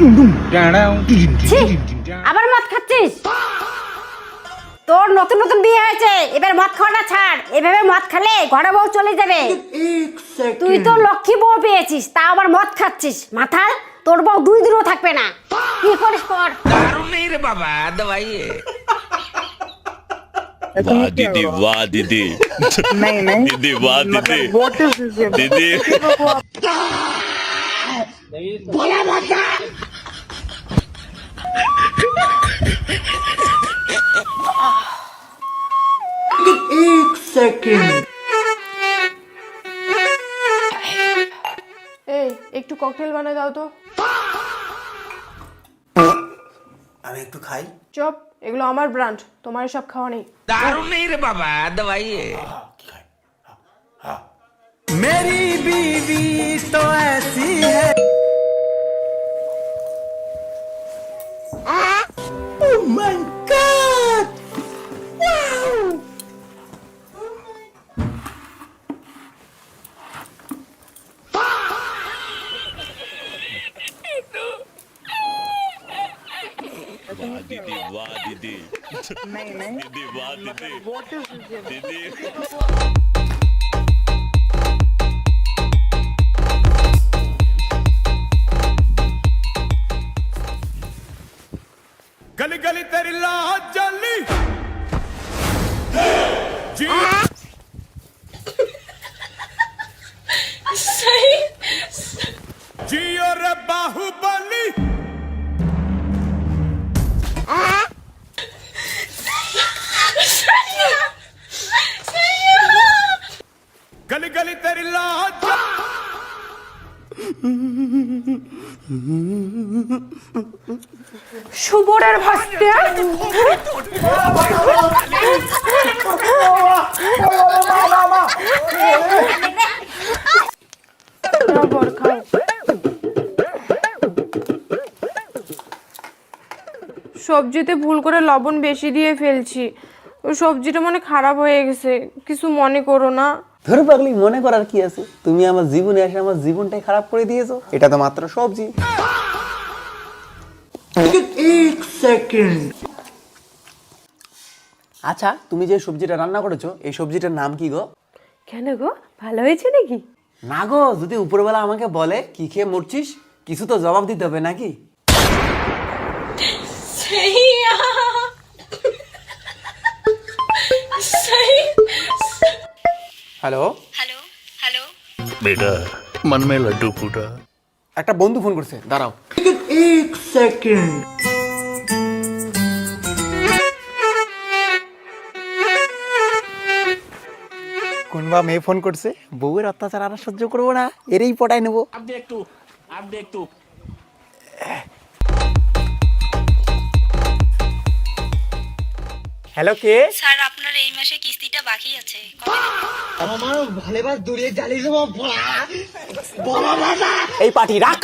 ছি, আবার মদ খাচ্ছিস? তোর নতুন নতুন বিয়ে হয়েছে, এবার মদ খাওয়াটা ছাড়। এভাবে মদ খেলে ঘরে বউ চলে যাবে। তুই তো লক্ষ্মী বউ পেয়েছিস, তা আবার মদ খাচ্ছিস। মাথাল, তোর বউ 2 দিনও থাকবে না। কি করিস কর। दारू नहीं रे बाबा दवाई है। वाह दीदी वाह दीदी नहीं दीदी वाह दीदी व्हाट इज दिस दीदी एक सेकंड এই একটু ককটেল বানিয়ে দাও তো। আমি একটু খাই। চপ, এগুলো আমার ব্র্যান্ড, তোমার সব খাওয়া নেই। दारू नहीं रे बाबा दवाई है। मेरी बीवी तो ऐसी है। Oh my God! Wow! वाह दीदी वाह दीदी नहीं दीदी वाह दीदी व्हाट इज दिस दीदी गली गली तेरी लाज जली जी जियो रे बाहुबली गली गली तेरी लाज শুভরের ভাস্তে সবজিতে ভুল করে লবণ বেশি দিয়ে ফেলছি। ওই সবজিটা মনে খারাপ হয়ে গেছে, কিছু মনে করো না। ধরে পাগলি, মনে করার কি আছে? তুমি আমার জীবনে এসে আমার জীবনটাই খারাপ করে দিয়েছো। এটা তো মাত্র সবজি। एक सेकंड আচ্ছা, তুমি যে সবজিটা রান্না করেছো, এই সবজিটার নাম কি গো? কেন গো, ভালো হয়েছে নাকি? না গো, যদি উপরবেলা আমাকে বলে কি খেয়ে মরছিস, কিছু তো জবাব দিতে হবে নাকি? হ্যালো हेलो हेलो बेटा मन में लड्डू फूटा একটা বন্ধু ফোন করছে, দাঁড়াও। एक सेकंड কোনবা মেয়ে ফোন করছে, বউয়ের অত্যাচার আর সহ্য করবো না, এরই পটাই নেবো। হ্যালো, কে? স্যার আপনার এই মাসে কিস্তিটা বাকি আছে, এই পার্টি রাখ।